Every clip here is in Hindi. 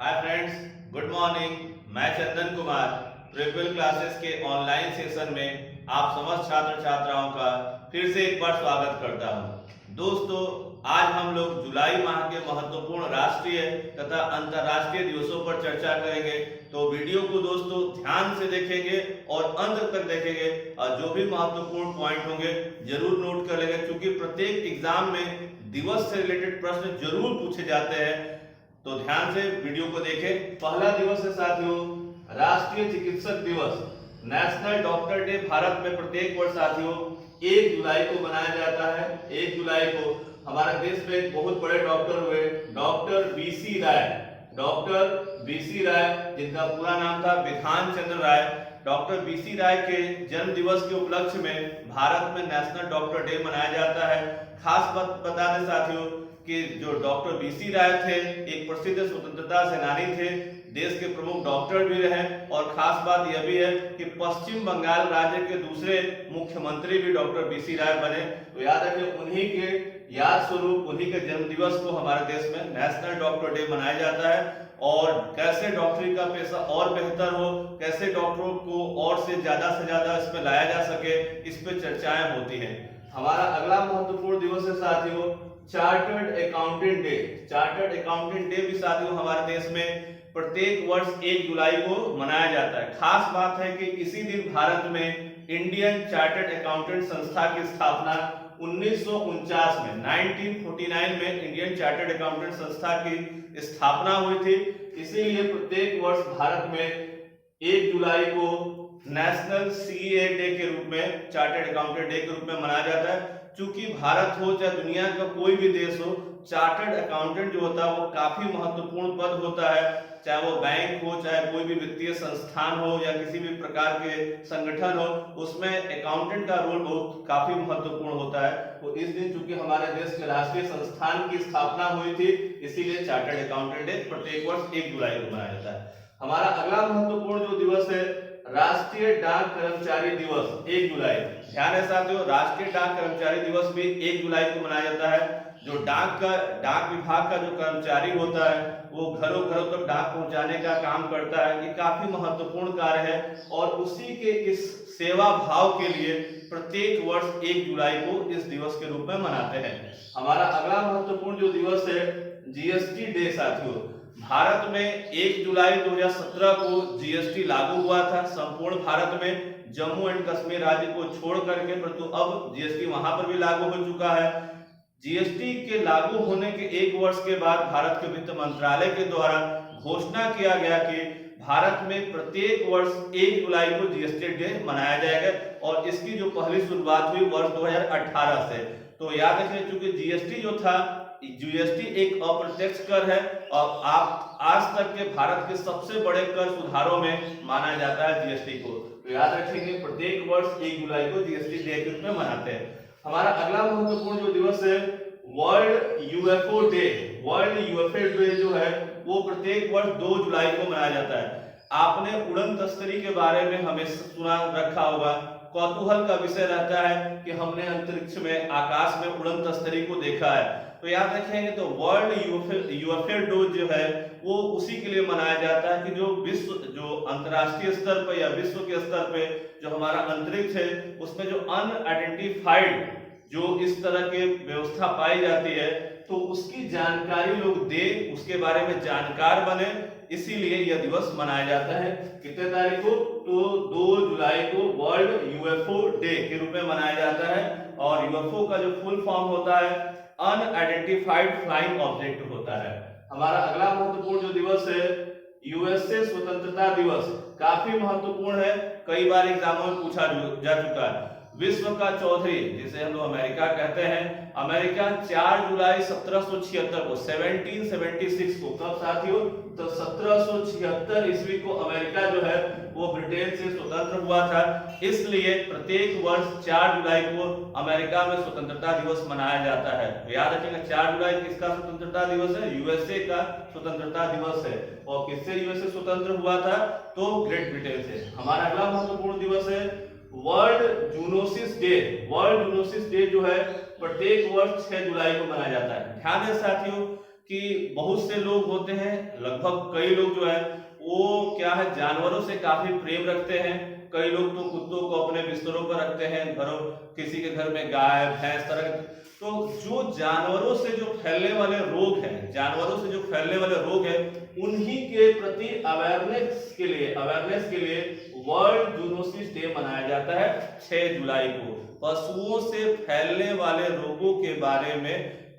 Hi friends, good morning. मैं चंदन कुमार ट्रिपल क्लासेस के ऑनलाइन सेशन में आप समस्त छात्र छात्राओं का फिर से एक बार स्वागत करता हूं। दोस्तों, आज हम लोग जुलाई माह के महत्वपूर्ण राष्ट्रीय तथा अंतर्राष्ट्रीय दिवसों पर चर्चा करेंगे। तो वीडियो को दोस्तों ध्यान से देखेंगे और अंत तक देखेंगे और जो भी महत्वपूर्ण पॉइंट होंगे जरूर नोट कर लेंगे, क्योंकि प्रत्येक एग्जाम में दिवस से रिलेटेड प्रश्न जरूर पूछे जाते हैं। तो ध्यान से वीडियो को देखें। पहला दिवस है साथियों राष्ट्रीय चिकित्सक दिवस, नेशनल डॉक्टर डे। भारत में प्रत्येक वर्ष साथियों 1 जुलाई को मनाया जाता है। 1 जुलाई को हमारे देश में एक बहुत बड़े डॉक्टर हुए, डॉक्टर बीसी राय। डॉक्टर बीसी राय, जिनका पूरा नाम था विधान चंद्र राय। डॉक्टर बीसी राय के जन्म दिवस के उपलक्ष्य में भारत में नेशनल डॉक्टर डे मनाया जाता है। खास बात बता दें साथियों कि जो डॉक्टर बीसी राय थे एक प्रसिद्ध स्वतंत्रता सेनानी थे, देश के प्रमुख डॉक्टर भी रहे। और खास बात यह भी है कि पश्चिम बंगाल राज्य के दूसरे मुख्यमंत्री भी डॉक्टर बीसी राय बने। तो याद रखें, उन्हीं के याद स्वरूप उन्हीं के जन्म दिवस को हमारे देश में नेशनल डॉक्टर डे मनाया जाता है। और कैसे डॉक्टरी का पेशा और बेहतर हो, कैसे डॉक्टरों को और से ज्यादा इसमें लाया जा सके, इस पे चर्चाएं होती हैं। हमारा अगला महत्वपूर्ण दिवस है साथियों chartered accountant day. Chartered accountant day भी साथियों हमारे देश में प्रत्येक वर्ष 1 जुलाई को मनाया जाता है। खास बात है कि इसी दिन भारत में इंडियन चार्टर्ड अकाउंटेंट संस्था की स्थापना 1949 में 1949 में इंडियन चार्टर्ड अकाउंटेंट संस्था की स्थापना हुई थी। इसीलिए प्रत्येक वर्ष भारत में 1 जुलाई को नेशनल सीए डे के रूप में, चार्टर्ड अकाउंटेंट डे के रूप में मनाया जाता है। चूंकि भारत हो चाहे दुनिया का कोई भी देश हो, चार्टर्ड अकाउंटेंट जो होता है वो काफी महत्वपूर्ण पद होता है। चाहे वो बैंक हो, चाहे कोई भी वित्तीय संस्थान हो या किसी भी प्रकार के संगठन हो, उसमें अकाउंटेंट का रोल बहुत काफी महत्वपूर्ण होता है। तो इस दिन चूंकि हमारे देश के राष्ट्रीय संस्थान की स्थापना हुई थी, इसीलिए चार्टर्ड अकाउंटेंट डे प्रत्येक वर्ष 1 जुलाई को मनाया जाता है। हमारा अगला महत्वपूर्ण जो दिवस है राष्ट्रीय डाक कर्मचारी दिवस, 1 जुलाई। ध्यान है साथियों, राष्ट्रीय डाक कर्मचारी दिवस भी 1 जुलाई को मनाया जाता है। जो डाक विभाग का जो कर्मचारी होता है वो घरों घरों तक डाक पहुंचाने का काम करता है। ये काफी महत्वपूर्ण कार्य है और उसी के इस सेवा भाव के लिए प्रत्येक वर्ष 1 जुलाई को इस दिवस के रूप में मनाते हैं। हमारा अगला महत्वपूर्ण जो दिवस है जीएसटी डे साथियों। भारत में 1 जुलाई 2017 को जीएसटी लागू हुआ था संपूर्ण भारत में, जम्मू एंड कश्मीर राज्य को छोड़ करके, परंतु अब जीएसटी वहां पर भी लागू हो चुका है। जीएसटी के लागू होने के 1 वर्ष के बाद भारत के वित्त मंत्रालय के द्वारा घोषणा किया गया कि भारत में प्रत्येक वर्ष 1 जुलाई को जीएसटी डे मनाया जाएगा और इसकी जो पहली शुरुआत हुई वर्ष 2018 से। तो याद रखिए, चूंकि जीएसटी जो था, जीएसटी एक अप्रत्यक्ष कर है और आप आज तक के भारत के सबसे बड़े कर सुधारों में माना जाता है जीएसटी को। तो याद रखेंगे प्रत्येक वर्ष 1 जुलाई को जीएसटी डे के रूप में मनाते हैं। हमारा अगला महत्वपूर्ण जो दिवस है world UFO day. World UFO day जो है वो प्रत्येक वर्ष 2 जुलाई को मनाया जाता है। आपने उड़न तस्करी के बारे में हमेशा सुना रखा होगा, कौतूहल का विषय रहता है कि हमने अंतरिक्ष में, आकाश में उड़न तस्करी को देखा है। तो याद रखेंगे तो वर्ल्ड यूएफओ डे जो है वो उसी के लिए मनाया जाता है कि जो अंतरराष्ट्रीय स्तर पर या विश्व के स्तर पे जो हमारा अंतरिक्ष है उसमें जो अनआइडेंटिफाइड जो इस तरह के व्यवस्था पाई जाती है तो उसकी जानकारी लोग दे, उसके बारे में जानकार बने, इसीलिए यह दिवस मनाया जाता है। कितने तारीख को? तो 2 जुलाई को वर्ल्ड यूएफओ डे के रूप में मनाया जाता है। और यूएफओ का जो फुल फॉर्म होता है अनआइडेंटिफाइड फ्लाइंग ऑब्जेक्ट होता है। हमारा अगला महत्वपूर्ण जो दिवस है यूएसए स्वतंत्रता दिवस, काफी महत्वपूर्ण है, कई बार एग्जामों में पूछा जा चुका है। विश्व का चौधरी, जिसे हम लोग अमेरिका कहते हैं, अमेरिका 4 जुलाई 1776 को 1776 को, कब साथियों? तो 1776 ईस्वी को अमेरिका जो है वो ब्रिटेन से स्वतंत्र हुआ था। इसलिए प्रत्येक वर्ष 4 जुलाई को अमेरिका में स्वतंत्रता दिवस मनाया जाता है। तो याद रखिएगा 4 जुलाई किसका स्वतंत्रता दिवस है? यूएसए का स्वतंत्रता दिवस है। और किससे यूएसए स्वतंत्र हुआ था? तो ग्रेट ब्रिटेन से। हमारा अगला महत्वपूर्ण दिवस है world zoonosis day. World zoonosis day जो है प्रत्येक वर्ष 6 जुलाई को मनाया जाता है। ध्यान है साथियों कि बहुत से लोग होते हैं, लगभग कई लोग जो है वो क्या है, जानवरों से काफी प्रेम रखते हैं। कई लोग तो कुत्तों को अपने बिस्तरों पर रखते हैं, घरों किसी के घर में गाय भैंस तरह। तो जो जानवरों से जो फैलने वाले रोग हैं, जानवरों से जो फैलने वाले रोग हैं, उन्हीं के प्रति अवेयरनेस के लिए वर्ल्ड जूनोसिस डे मनाया जाता है 6 जुलाई को। पशुओं से फैलने वाले रोगों के बारे में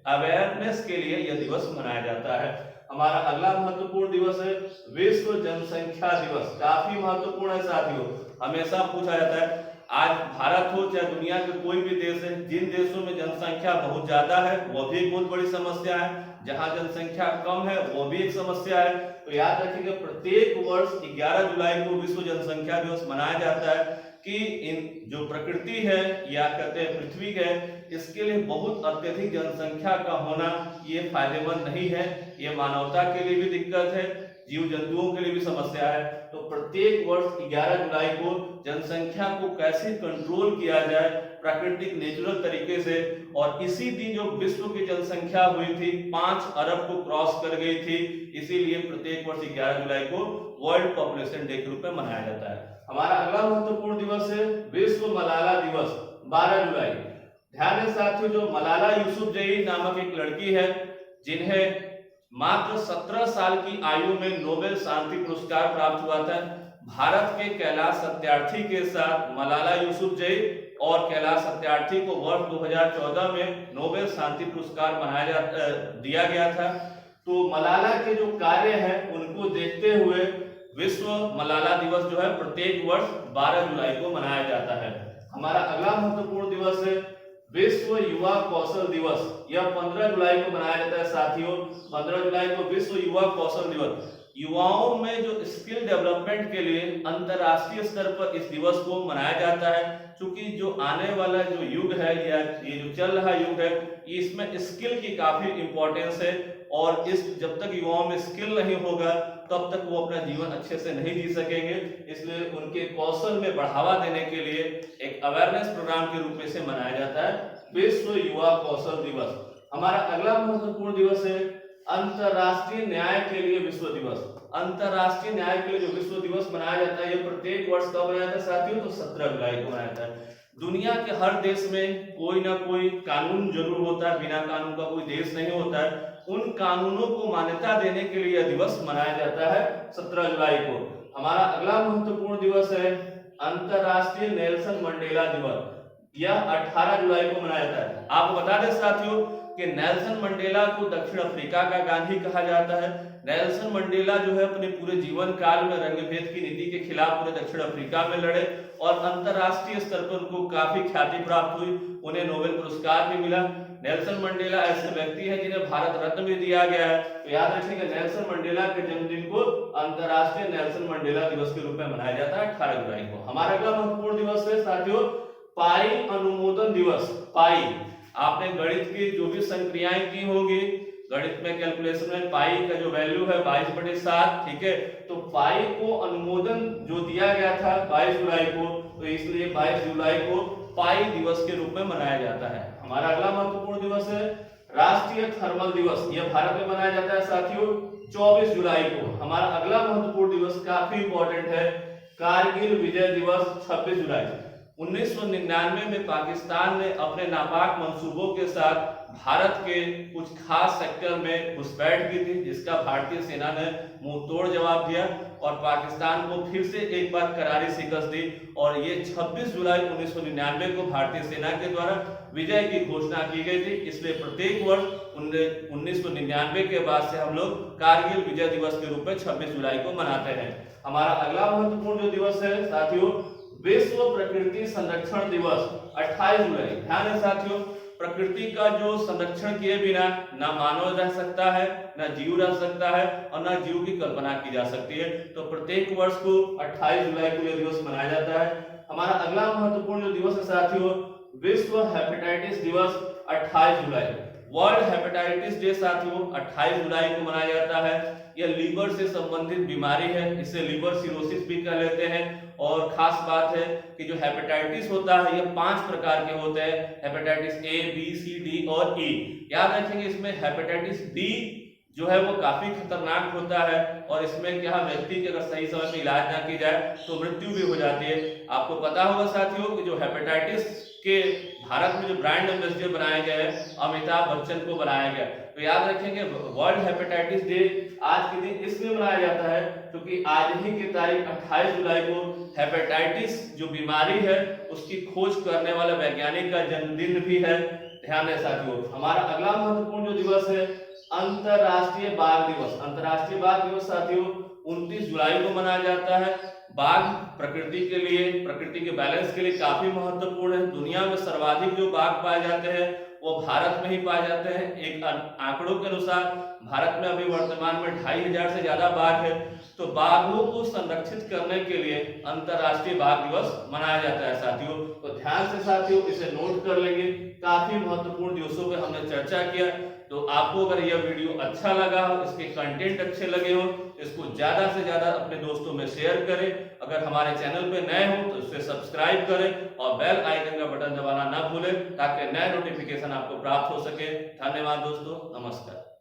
अवेयरनेस के लिए यह दिवस मनाया जाता है। हमारा अगला महत्वपूर्ण दिवस है विश्व जनसंख्या दिवस। काफी महत्वपूर्ण है साथियों, हमेशा पूछा जाता है। आज भारत हो चाहे दुनिया के कोई भी देश है, जिन देशों में जनसंख्या बहुत ज्यादा है वह भी एक बहुत बड़ी समस्या है, जहां जनसंख्या कम है वो भी एक समस्या है। तो याद रखिएगा, प्रत्येक वर्ष 11 जुलाई को विश्व जनसंख्या दिवस मनाया जाता है कि इन जो प्रकृति है या कहते हैं पृथ्वी है, इसके लिए बहुत अत्यधिक जनसंख्या का होना ये फायदेमंद नहीं है, ये मानवता के लिए भी दिक्कत है, जीव जंतुओं के लिए भी समस्या है। तो प्रत्येक वर्ष 11 जुलाई को जनसंख्या को कैसे कंट्रोल किया जाए प्राकृतिक नेचुरल तरीके से, और इसी दिन जो विश्व की जनसंख्या हुई थी 5 अरब को क्रॉस कर गई थी, इसीलिए प्रत्येक वर्ष 11 जुलाई को वर्ल्ड पॉपुलेशन डे के रूप में मनाया जाता है। हमारा अगला महत्वपूर्ण दिवस है विश्व मलाला दिवस 12 जुलाई। ध्यान दें साथियों, जो मलाला यूसुफजई नामक एक लड़की है, जिन्हें मात्र 17 साल की आयु में नोबेल शांति पुरस्कार प्राप्त हुआ था। भारत के कैलाश सत्यार्थी के साथ मलाला यूसुफजई और कैलाश सत्यार्थी को वर्ष 2014 में नोबेल शांति पुरस्कार दिया गया था। तो मलाला के जो कार्य हैं उनको देखते हुए विश्व मलाला दिवस जो है प्रत्येक वर्ष 12 जुलाई को मनाया जाता है। हमारा अगला महत्वपूर्ण दिवस है विश्व युवा कौशल दिवस। यह 15 जुलाई को मनाया जाता है साथियों। 15 जुलाई को विश्व युवा कौशल दिवस, युवाओं में जो स्किल डेवलपमेंट के लिए अंतरराष्ट्रीय स्तर पर इस दिवस को मनाया जाता है। क्योंकि जो आने वाला जो युग है या ये जो चल रहा युग है, इसमें स्किल की काफी इंपॉर्टेंस है, और इस जब तक युवाओं में स्किल नहीं होगा तब तक वो अपना जीवन अच्छे से नहीं जी सकेंगे। इसलिए उनके कौशल में बढ़ावा देने के लिए एक अवेयरनेस प्रोग्राम के रूप में से मनाया जाता है विश्व युवा कौशल दिवस। हमारा अगला महत्वपूर्ण दिवस है अंतरराष्ट्रीय न्याय के लिए विश्व दिवस। अंतरराष्ट्रीय न्याय के लिए जो विश्व दिवस मनाया जाता है, ये प्रत्येक वर्ष कब मनाया जाता है साथियों? तो 17 जुलाई को मनाया जाता है। दुनिया के हर देश में कोई ना कोई कानून जरूर होता है, बिना कानून का कोई देश नहीं होता है। उन कानूनों को मान्यता देने के लिए यह दिवस मनाया जाता है 17 जुलाई को। हमारा अगला महत्वपूर्ण दिवस है अंतरराष्ट्रीय नेल्सन मंडेला दिवस। यह 18 जुलाई को मनाया जाता है। आपको बता दें साथियों कि नेल्सन मंडेला को दक्षिण अफ्रीका का गांधी कहा जाता है। नेल्सन मंडेला जो है अपने पूरे जीवन काल में रंगभेद की नीति के खिलाफ पूरे दक्षिण अफ्रीका में लड़े, और अंतरराष्ट्रीय स्तर पर उनको काफी ख्याति प्राप्त हुई, उन्हें नोबेल पुरस्कार भी मिला। नेल्सन मंडेला ऐसे व्यक्ति हैं जिन्हें भारत रत्न भी दिया गया है। तो याद रखिएगा, नेल्सन मंडेला के जन्मदिन को अंतरराष्ट्रीय नेल्सन मंडेला दिवस के रूप में मनाया जाता है 18 जुलाई को। हमारा अगला महत्वपूर्ण दिवस है साथियों पाई अनुमोदन दिवस। पाई, आपने गणित की जो भी संक्रियाएं की होगी, गणित में कैलकुलेशन में पाई का जो वैल्यू है 22/7, ठीक है। तो पाई को अनुमोदन जो दिया गया था 22 जुलाई को, तो इसलिए 22 जुलाई को पाई दिवस के रूप में मनाया जाता है। हमारा अगला महत्वपूर्ण दिवस है राष्ट्रीय थर्मल दिवस। यह भारत में मनाया जाता है साथियों 24 जुलाई को। हमारा अगला महत्वपूर्ण दिवस काफी इंपॉर्टेंट है कारगिल विजय दिवस 26 जुलाई। 1999 में पाकिस्तान ने अपने नापाक मंसूबों के साथ भारत के कुछ खास सेक्टर में घुसपैठ की थी, जिसका भारतीय सेना ने मुंह तोड़ जवाब दिया और पाकिस्तान को फिर से एक बार करारी शिकस्त दी। और ये 26 जुलाई 1999 को भारतीय सेना के द्वारा विजय की घोषणा की गई थी। इसलिए प्रत्येक वर्ष 1999 के बाद से हम लोग कारगिल विजय दिवस के रूप में 26 जुलाई को मनाते हैं। हमारा अगला महत्वपूर्ण जो दिवस है साथियों विश्व प्रकृति संरक्षण दिवस 28 जुलाई। ध्यान है साथियों, प्रकृति का जो संरक्षण किए बिना ना मानव रह सकता है, ना जीव रह सकता है, और ना जीव की कल्पना की जा सकती है। तो प्रत्येक वर्ष को 28 जुलाई को यह दिवस मनाया जाता है। हमारा अगला महत्वपूर्ण जो दिवस है साथियों विश्व हेपेटाइटिस दिवस 28 जुलाई। वर्ल्ड हेपेटाइटिस डे साथियों 28 जुलाई को मनाया जाता है। यह लीवर से संबंधित बीमारी है, इसे लीवर सिरोसिस भी कह लेते हैं। और खास बात है कि जो हेपेटाइटिस होता है यह 5 प्रकार के होते हैं, hepatitis A, B, C, D और ई। याद रखेंगे इसमें हेपेटाइटिस बी जो है वो काफी खतरनाक होता है और इसमें क्या व्यक्ति की अगर सही समय पे इलाज ना की जाए तो मृत्यु भी हो जाती है। आपको पता होगा साथियों कि जो हेपेटाइटिस के भारत में जो ब्रांड एम्बेसडर बनाए गए हैं अमिताभ बच्चन को बनाया गया। तो याद रखेंगे वर्ल्ड हेपेटाइटिस डे आज के दिन इसलिए मनाया जाता है क्योंकि आज ही की तारीख 28 जुलाई को हेपेटाइटिस जो बीमारी है उसकी खोज करने वाले वैज्ञानिक का जन्मदिन भी है। ध्यान दें साथियों, हमारा अगला महत्वपूर्ण जो दिवस है अंतरराष्ट्रीय बाघ दिवस। अंतरराष्ट्रीय बाघ दिवस साथियों 29 जुलाई को मनाया जाता है। बाघ प्रकृति के लिए, प्रकृति के बैलेंस के लिए काफी महत्वपूर्ण है। दुनिया में सर्वाधिक जो बाघ पाए जाते हैं वो भारत में ही पाए जाते हैं। एक आंकड़ों के अनुसार भारत में अभी वर्तमान में 2500 से ज्यादा बाघ है। तो बाघों को संरक्षित करने के लिए अंतरराष्ट्रीय बाघ दिवस मनाया जाता है साथियों। तो ध्यान से साथियों इसे नोट कर लेंगे। काफी महत्वपूर्ण दिवसों पे हमने चर्चा किया। तो आपको अगर यह वीडियो अच्छा लगा हो, इसके कंटेंट अच्छे लगे हो, इसको ज्यादा से ज्यादा अपने दोस्तों में शेयर करें। अगर हमारे चैनल पे नए हो तो इसे सब्सक्राइब करें और बेल आइकन का बटन दबाना ना भूलें ताकि नए नोटिफिकेशन आपको प्राप्त हो सके। धन्यवाद दोस्तों, नमस्कार।